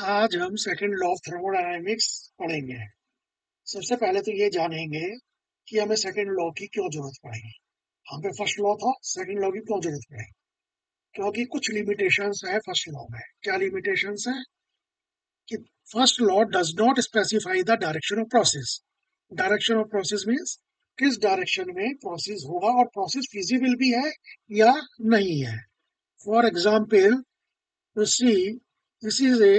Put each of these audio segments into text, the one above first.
आज हम second law of thermodynamics पढ़ेंगे। सबसे पहले तो ये जानेंगे कि हमें सेकंड लॉ की क्यों जरूरत पड़ेगी। हमें फर्स्ट लॉ था, सेकंड लॉ की क्यों जरूरत पड़ेगी? क्योंकि कुछ लिमिटेशंस है फर्स्ट लॉ में। क्या लिमिटेशंस है? कि first law does not specify the direction of process. Direction of process means किस डायरेक्शन में प्रोसेस होगा और प्रोसेस फिजिबल भी है या नहीं है। For example, see this is a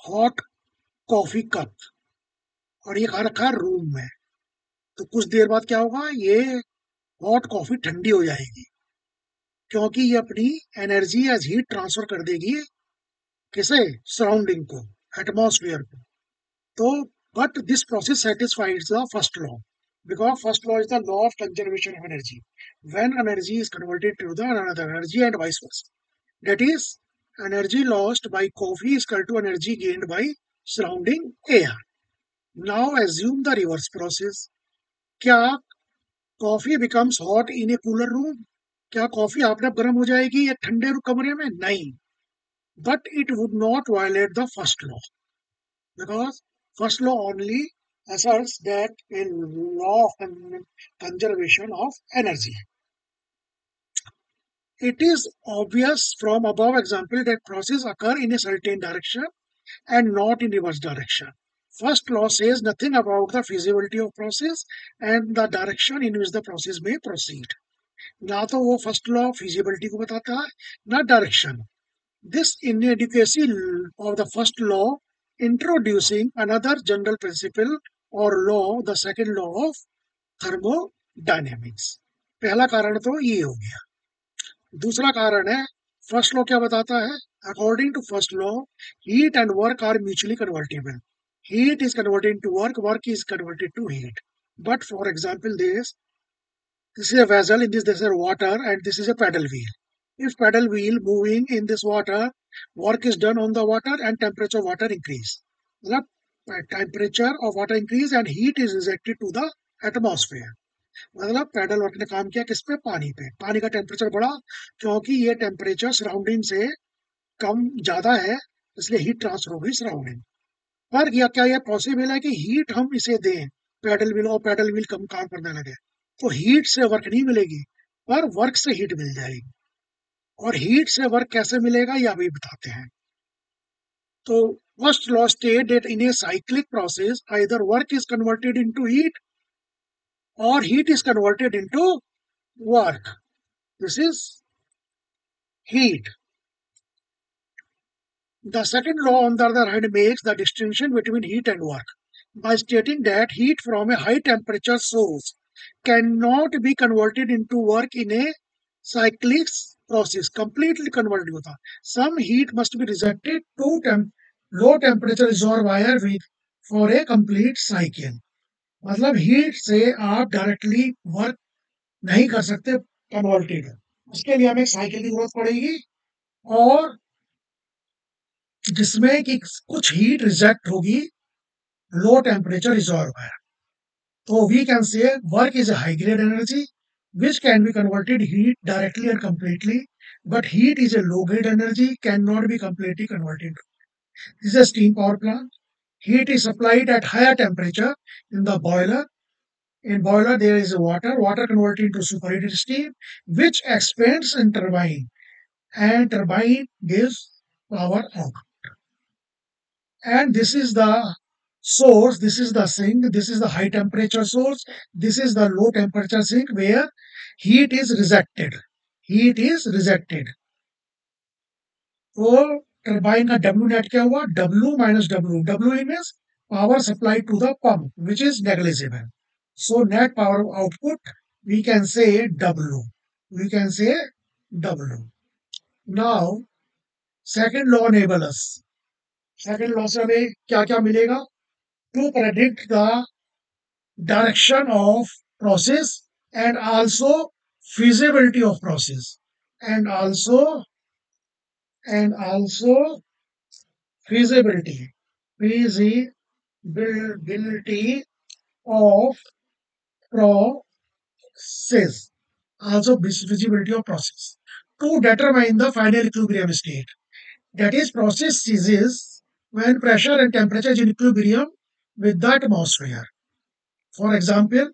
hot coffee cup और ये खा रखा है रूम में। तो कुछ देर बाद क्या होगा, ये हॉट कॉफी ठंडी हो जाएगी क्योंकि ये अपनी एनर्जी एज हीट ट्रांसफर कर देगी। किसे? सराउंडिंग को, एटमॉस्फेयर को। तो but this process satisfies the first law because first law is the law of conservation of energy. When energy is converted to the another energy and vice versa. That is, energy lost by coffee is equal to energy gained by surrounding air. Now assume the reverse process. क्या coffee becomes hot in A cooler room? क्या coffee आपने आप गर्म हो जाएगी या ठंडे कमरे में? नहीं। But it would not violate the first law because first law only asserts that a law of conservation of energy. It is obvious from above example that process occur in a certain direction and not in reverse direction. First law says nothing about the feasibility of process and the direction in which the process may proceed. ना तो वो first law feasibility को बताता है, ना direction. This inadequacy of the first law introducing another general principle or law, the second law of thermodynamics. पहला कारण तो ये हो गया। दूसरा कारण है, फर्स्ट लॉ क्या बताता है? According to first law, heat and work are mutually convertible. Heat is converted to work, work is converted to heat. But for example, this is a vessel, in this is water, and this is a paddle wheel. If paddle wheel moving in this water, work is done on the water and temperature of water increase. The temperature of water increase and heat is ejected to the atmosphere. मतलब pedal work ने काम किया किस पे? पानी पे। पानी का टेम्परेचर बढ़ा क्योंकि ये टेम्परेचर सराउंडिंग से कम ज्यादा है, इसलिए हीट ट्रांसफर हो गई सराउंडिंग पर। क्या ये पॉसिबल है कि हीट हम इसे दें पैडल व्हील और पैडल व्हील कम काम करने लगे? तो हीट से वर्क नहीं मिलेगी, पर वर्क से हीट मिल जाएगी। और हीट से वर्क कैसे मिलेगा ये अभी बताते हैं। तो first law state that in a cyclic process either work is converted into heat और heat is converted into work. This is heat. The second law, on the other hand, makes the distinction between heat and work by stating that heat from a high temperature source cannot be converted into work in a cyclic process. Completely converted होता। Some heat must be rejected to low temperature reservoir wire with for a complete cycle. मतलब heat से आप directly work नहीं कर सकते converted, उसके लिए हमें एक साइकिल की जरूरत पड़ेगी और जिसमें कि कुछ हीट रिजेक्ट होगी लो टेम्परेचर रिजॉर्व है। तो we can say work is a high grade energy which can be converted heat directly and completely, but heat is a low grade energy, cannot be completely converted. This is a steam power plant. Heat is supplied at higher temperature in the boiler. In boiler there is water converted into superheated steam which expands in turbine, and turbine gives power out. And this is the source, this is the sink, this is the high temperature source, this is the low temperature sink where heat is rejected. Heat is rejected. तो turbine का W net क्या हुआ? W minus W. W means power supplied to the pump, which is negligible. So net power output we can say W. We can say W. Now second law enable us. Second law से हमें क्या क्या मिलेगा? To predict the direction of process and also feasibility of process and also feasibility of process, also visibility of process to determine the final equilibrium state. That is, process ceases when pressure and temperature is in equilibrium with the atmosphere. For example,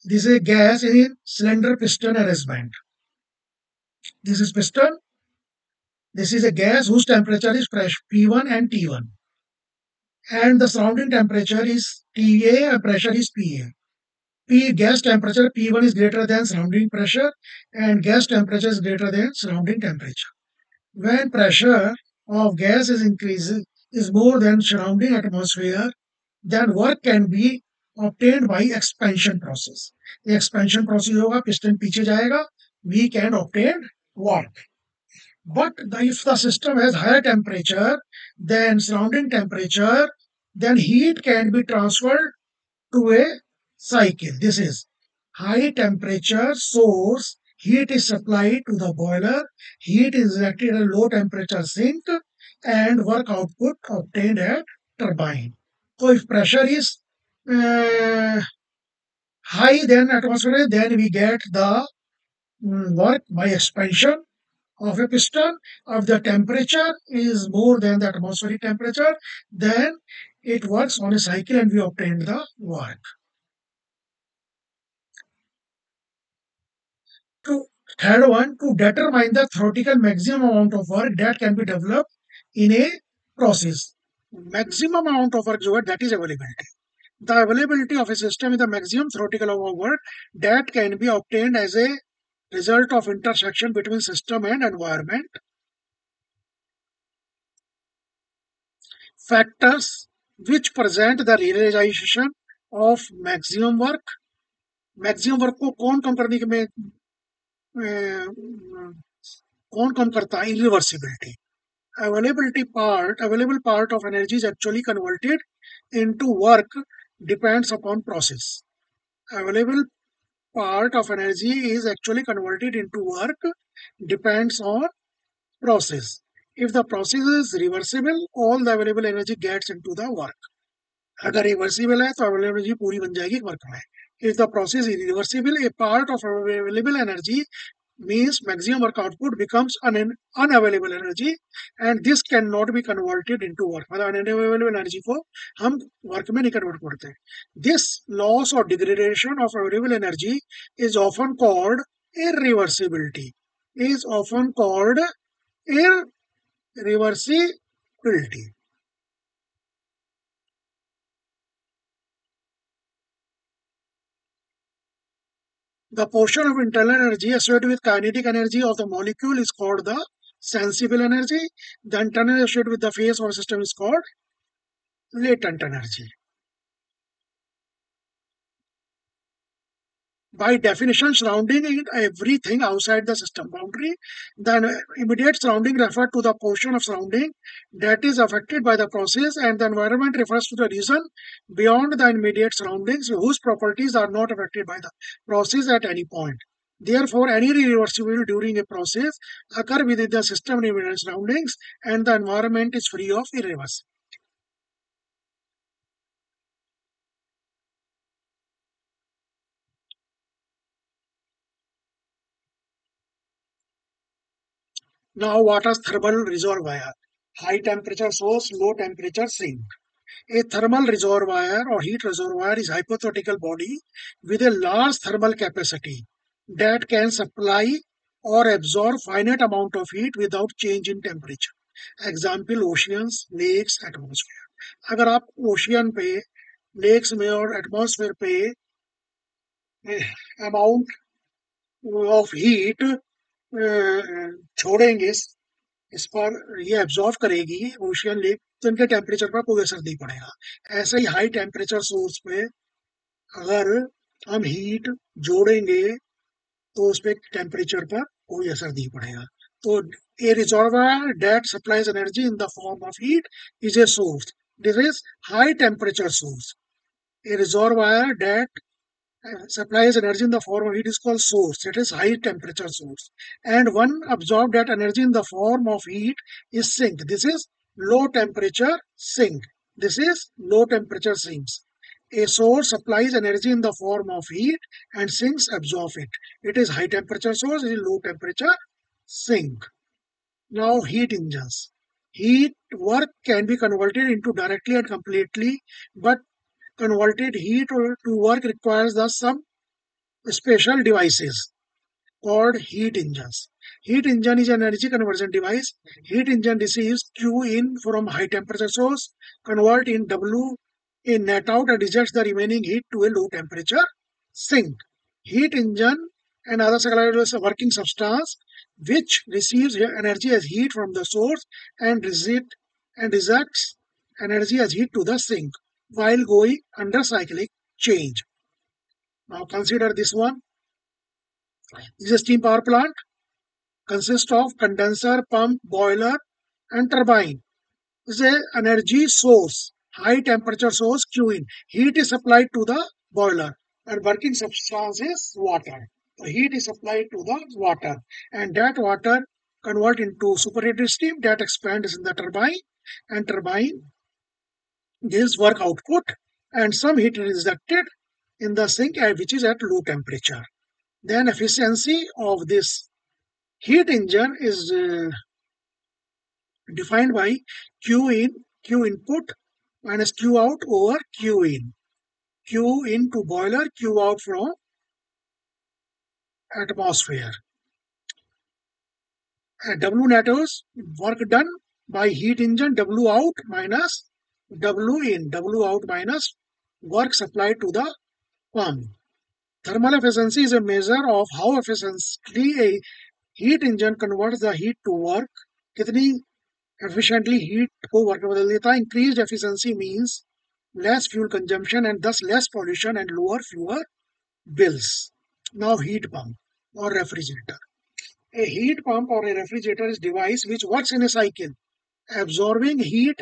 this is a gas in a cylinder piston arrangement. This is piston. This is a gas whose temperature is P1 and T1, and the surrounding temperature is TA and pressure is PA. P gas temperature P1 is greater than surrounding pressure, and gas temperature is greater than surrounding temperature. When pressure of gas is more than surrounding atmosphere, then work can be obtained by expansion process. The expansion process होगा, piston पीछे जाएगा, we can obtain work. But if the system has higher temperature than surrounding temperature, then heat can be transferred to a cycle. This is high temperature source. Heat is supplied to the boiler. Heat is injected at a low temperature sink and work output obtained at turbine. So if pressure is uh, high than atmosphere, then we get the work by expansion of a piston. If the temperature is more than the atmospheric temperature, then it works on a cycle and we obtain the work. To third one, to determine the theoretical maximum amount of work that can be developed in a process. Maximum amount of work जो है, that is availability. The availability of a system is the maximum theoretical amount of work that can be obtained as a result of intersection between system and environment. Factors which present the realization of maximum work. Maximum work को कौन कम करने के में कौन कम करता है? Irreversibility. Available part of energy is actually converted into work depends upon process. Available part of energy is actually converted into work depends on process. If the process is reversible, all the available energy gets into the work. अगर reversible है तो available energy पूरी बन जाएगी work में. If the process is irreversible, a part of available energy means maximum work output becomes unavailable energy and this cannot be converted into work. मतलब unavailable energy को हम work में नहीं convert करते. This loss or degradation of available energy is often called irreversibility. Is often called irreversibility. The portion of internal energy associated with kinetic energy of the molecule is called the sensible energy. The internal associated with the phase or system is called latent energy. By definition, surrounding is everything outside the system boundary. The immediate surrounding refers to the portion of surrounding that is affected by the process, and the environment refers to the region beyond the immediate surroundings whose properties are not affected by the process at any point. Therefore, any irreversibility during a process occur within the system and immediate surroundings, and the environment is free of irreversibility. Now, what is thermal reservoir? High temperature source, low temperature sink. A thermal reservoir or heat reservoir is a hypothetical body with a large thermal capacity that can supply or absorb finite amount of heat without change in temperature. Example, oceans, lakes, atmosphere. अगर आप ocean पे, lakes में और atmosphere पे amount of heat छोड़ेंगे, इस पर ये एब्जॉर्व करेगी ओशियन लेक, तो इनके टेम्परेचर पर कोई असर नहीं पड़ेगा. ऐसे ही हाई टेम्परेचर सोर्स पे अगर हम हीट जोड़ेंगे तो उस पे टेम्परेचर पर कोई असर नहीं पड़ेगा. तो a reservoir that supplies energy in the form of heat is a source. This is high temperature source. A reservoir that supplies energy in the form of heat is called source. It is high temperature source. And one absorbed that energy in the form of heat is sink. This is low temperature sink. This is low temperature sinks. A source supplies energy in the form of heat and sinks absorb it. It is high temperature source. It is low temperature sink. Now heat engines. Heat work can be converted into directly and completely, but converted heat to work requires the some special devices called heat engines. Heat engine is an energy conversion device. Heat engine receives Q in from high temperature source, convert in W in net out and rejects the remaining heat to a low temperature sink. Heat engine and other psychological is a working substance which receives energy as heat from the source and rejects energy as heat to the sink while going under cyclic change. Now consider this one. This is a steam power plant consists of condenser, pump, boiler, and turbine. This is an energy source, high temperature source Q in. Heat is supplied to the boiler and working substance is water. So heat is supplied to the water and that water convert into superheated steam that expands in the turbine and turbine gives work output and some heat is ejected in the sink which is at low temperature. Then efficiency of this heat engine is defined by Q input minus Q out over Q in. Q in to boiler, Q out from atmosphere. W net is work done by heat engine, W out minus W in, W out minus work supplied to the pump. Thermal efficiency is a measure of how efficiently a heat engine converts the heat to work. कितनी efficiently heat को work में बदल देता है. Increased efficiency means less fuel consumption and thus less pollution and lower fuel bills. Now heat pump or refrigerator. A heat pump or a refrigerator is a device which works in a cycle, absorbing heat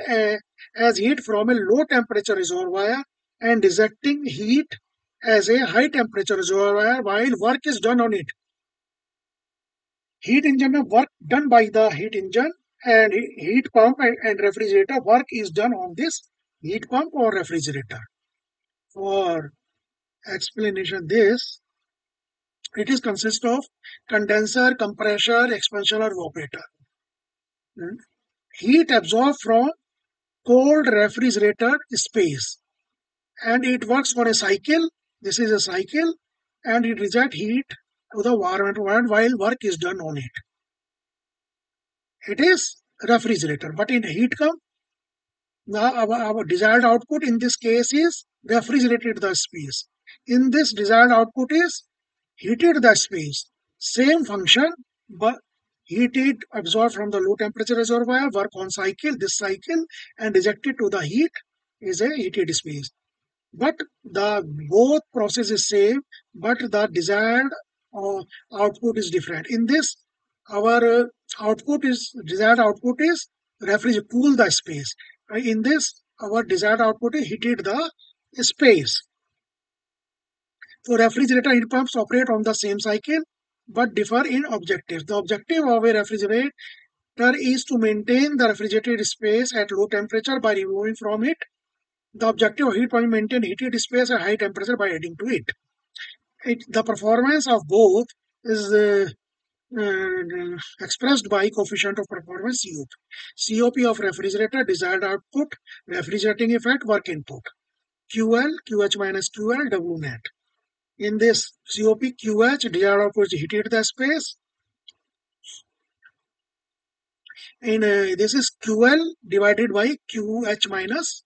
as heat from a low temperature reservoir and rejecting heat as a high temperature reservoir while work is done on it. Heat engine में work done by the heat engine and heat pump and refrigerator work is done on this heat pump or refrigerator. For explanation this, it is consist of condenser, compressor, expansion or evaporator. Heat absorbed from cold refrigerator space and it works on a cycle. This is a cycle and it rejects heat to the warm environment while work is done on it. It is refrigerator, but in heat come, now our desired output in this case is refrigerated the space. In this desired output is heated the space. Same function, but heated absorbed from the low temperature reservoir, work on cycle, this cycle, and rejected to the heat is a heated space. But the both process is same, but the desired output is different. In this, our desired output is cool the space. In this, our desired output is heated the space. So refrigerator heat pumps operate on the same cycle but differ in objectives. The objective of a refrigerator is to maintain the refrigerated space at low temperature by removing from it. The objective of heat pump is maintain heated space at high temperature by adding to it. The performance of both is expressed by coefficient of performance COP. COP of refrigerator, desired output, refrigerating effect, work input. QL, QH minus QL, W net. In this COP, QH, desired output is heated the space. And this is QL divided by QH minus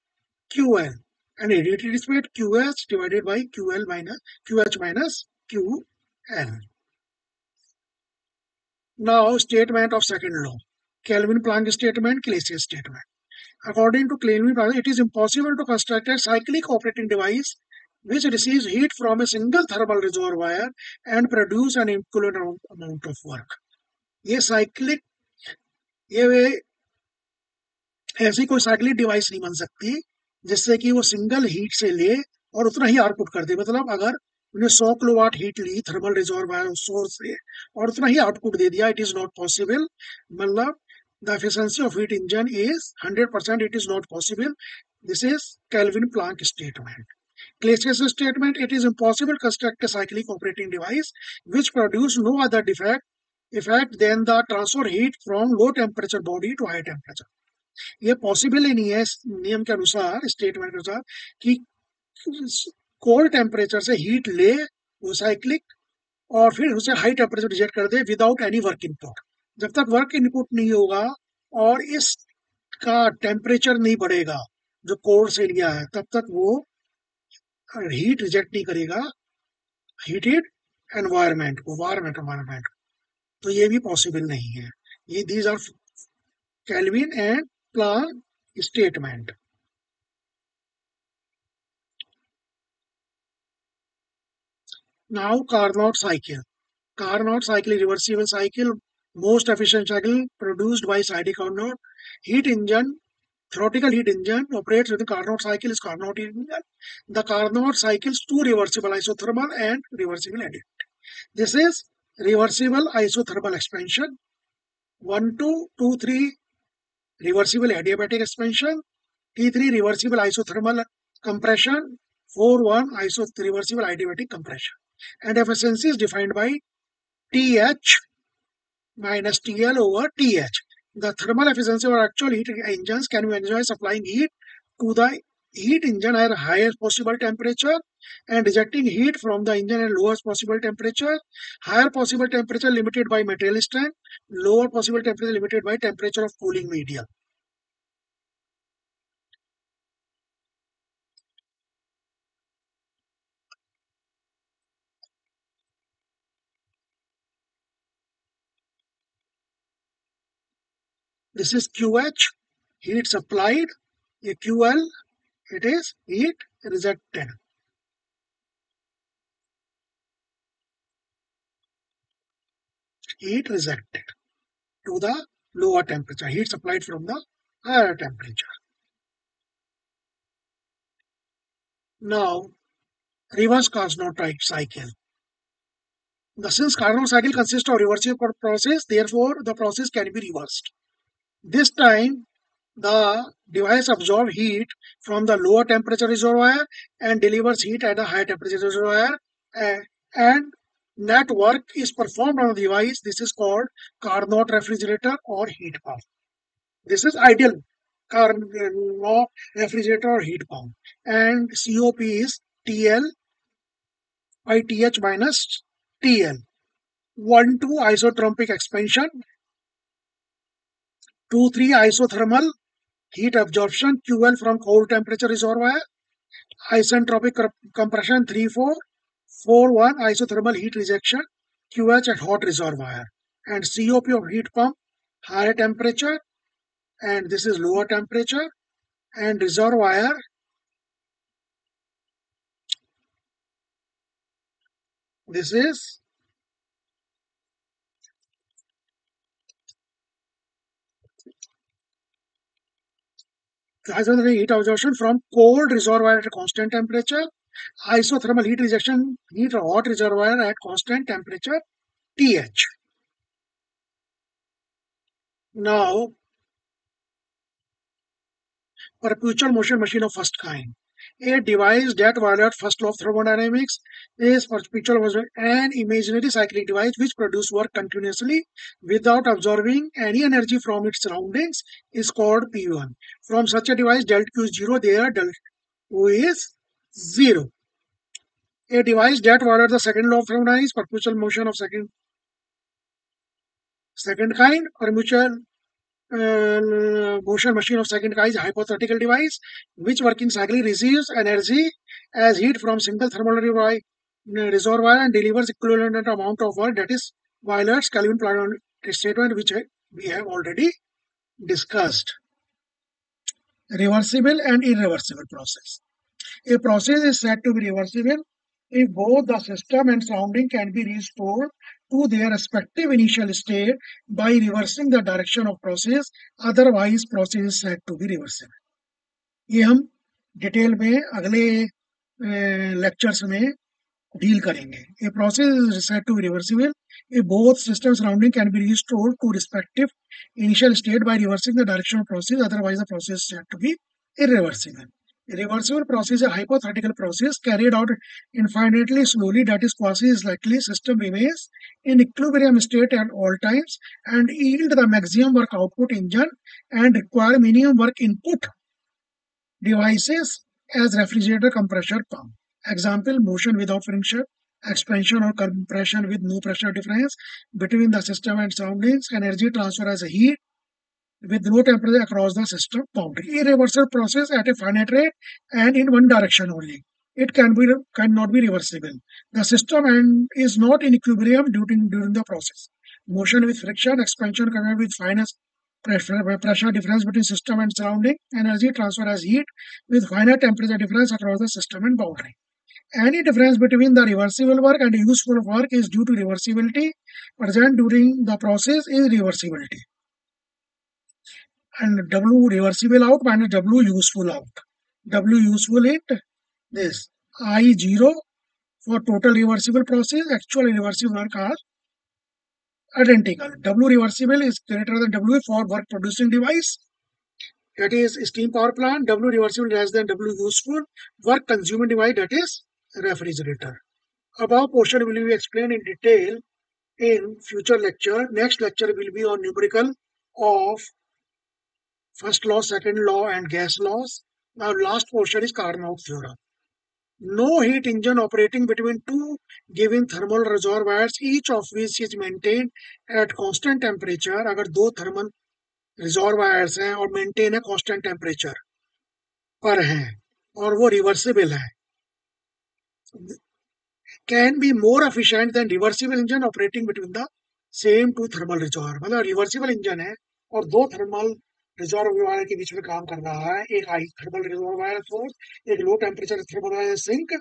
QL. And heated space QH divided by QL minus QH minus QL. Now, statement of second law. Kelvin-Planck statement, Clausius statement. According to Kelvin-Planck, it is impossible to construct a cyclic operating device which receives heat from a single thermal reservoir and produce an equivalent amount of work. ये cyclic, ये ऐसी कोई cyclic device नहीं बन सकती जिससे कि वो सिंगल हीट से ले और उतना ही आउटपुट कर दे. मतलब अगर उन्हें 100 किलोवाट हीट ली थर्मल रिजर्वायर सोर्स से और उतना ही आउटपुट दे दिया, इट इज नॉट पॉसिबल. मतलब the efficiency of heat engine is 100%. It is not possible. This is Kelvin Planck statement. Clausius statement, it is impossible to construct a cyclic operating device which produce no other effect than the transfer heat from low temperature body to high temperature. ये possible ही नहीं है इस नियम के अनुसार, statement के अनुसार, कि कोल्ड टेम्परेचर से हीट ले वो साइक्लिक और फिर उसे हाई टेम्परेचर रिजेक्ट कर दे विदाउट एनी वर्क इनपुट। जब तक वर्क इनपुट नहीं होगा और इसका टेम्परेचर नहीं बढ़ेगा जो कोल्ड से लिया है, तब तक वो हीट रिजेक्ट नहीं करेगा हीटेड एनवायरमेंट। तो ये भी पॉसिबल नहीं है। ये these are Kelvin and Planck statement. Now Carnot cycle. Carnot cycle is reversible cycle, most efficient cycle produced by Sadi Carnot. Heat engine, theoretical heat engine operates with the Carnot cycle is Carnot engine. The Carnot cycle is two reversible isothermal and reversible adiabatic. This is reversible isothermal expansion. 1, 2, 2, 3 reversible adiabatic expansion. T3 reversible isothermal compression, 4-1 reversible adiabatic compression. And efficiency is defined by TH minus TL over TH. The thermal efficiency of actual heat engines can be enjoyed supplying heat to the heat engine at highest possible temperature and rejecting heat from the engine at lowest possible temperature. Higher possible temperature limited by material strength, lower possible temperature limited by temperature of cooling media. This is QH, heat supplied. A QL, it is heat rejected. Heat rejected to the lower temperature. Heat supplied from the higher temperature. Now, reverse Carnot cycle. Since Carnot cycle consists of reversible process, therefore the process can be reversed. This time, the device absorbs heat from the lower temperature reservoir and delivers heat at a higher temperature reservoir, and net work is performed on the device. This is called Carnot refrigerator or heat pump. This is ideal Carnot refrigerator or heat pump. And COP is TL by TH minus TL. 1, 2 isotropic expansion, 2, 3 isothermal heat absorption, QL from cold temperature reservoir, isentropic compression, 3, 4, 4, 1 isothermal heat rejection, QH at hot reservoir, and COP of heat pump, higher temperature, and this is lower temperature, and reservoir, this is isothermal heat absorption from cold reservoir at a constant temperature, isothermal heat rejection, heat hot reservoir at constant temperature, TH. Now, perpetual motion machine of first kind. A device that violates first law of thermodynamics is perpetual motion, an imaginary cyclic device which produces work continuously without absorbing any energy from its surroundings is called P1. From such a device, delta Q is 0, there delta Q is 0. A device that violates the second law of thermodynamics, perpetual motion of second kind, perpetual motion machine of second kind is a hypothetical device which working cycle receives energy as heat from single thermal reservoir and delivers equivalent amount of work, that is violates Kelvin-Planck statement which we have already discussed. Reversible and irreversible process. A process is said to be reversible if both the system and surrounding can be restored to their respective initial state by reversing the direction of process, otherwise process is said to be reversible. ये हम detail में अगले lectures में deal करेंगे. A process is said to be reversible if both system surrounding can be restored to respective initial state by reversing the direction of process, otherwise the process is said to be irreversible. Reversible process is a hypothetical process carried out infinitely slowly, that is quasi-cyclic system remains in equilibrium state at all times and yield the maximum work output engine and require minimum work input devices as refrigerator compressor pump. Example, motion without friction, expansion or compression with no pressure difference between the system and surroundings, energy transfer as a heat with no temperature across the system boundary. Irreversible process at a finite rate and in one direction only. It cannot be reversible. The system and is not in equilibrium during the process. Motion with friction, expansion connected with finite pressure difference between system and surrounding, energy transfer as heat with finite temperature difference across the system and boundary. Any difference between the reversible work and useful work is due to reversibility present during the process is reversibility. And W reversible out minus W useful out. W useful it this I0 for total reversible process, actual reversible work are identical. W reversible is greater than W for work producing device, that is steam power plant. W reversible less than W useful work consuming device, that is refrigerator. Above portion will be explained in detail in future lecture. Next lecture will be on numerical of first law, second law, and gas laws. Now, last portion is Carnot theorem. No heat engine operating between two given thermal reservoirs, each of which is maintained at constant temperature. अगर दो thermal reservoirs हैं और maintain है constant temperature पर हैं और वो reversible है, can be more efficient than reversible engine operating between the same two thermal reservoir. मतलब reversible engine है और दो thermal रिजर्वायर के बीच में काम कर रहा है, एक हाई थर्मल रिजर्वायर सोर्स, एक लो टेम्परेचर थर्मल सिंक,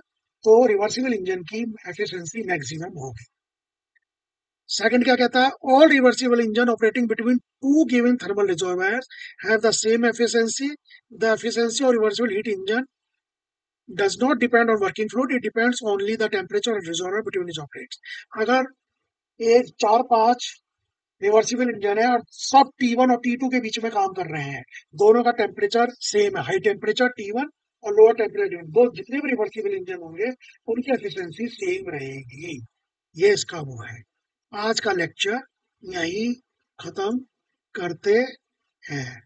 तो रिवर्सिबल इंजन की एफिशिएंसी मैक्सिमम होगी. सेकंड क्या कहता है, all reversible engine operating between two given thermal reservoirs have the same efficiency. The efficiency of reversible heat engine does not depend on working fluid, it depends only the temperature of reservoir between which operates. अगर एक 4-5 reversible engine है और सब T1 और T2 के बीच में काम कर रहे हैं, दोनों का टेम्परेचर सेम है, हाई टेम्परेचर T1 और लोअर टेम्परेचर T2, दो जितने भी रिवर्सिबल इंजन होंगे उनकी एफिशिएंसी सेम रहेगी. ये इसका वो है. आज का लेक्चर यही खत्म करते हैं.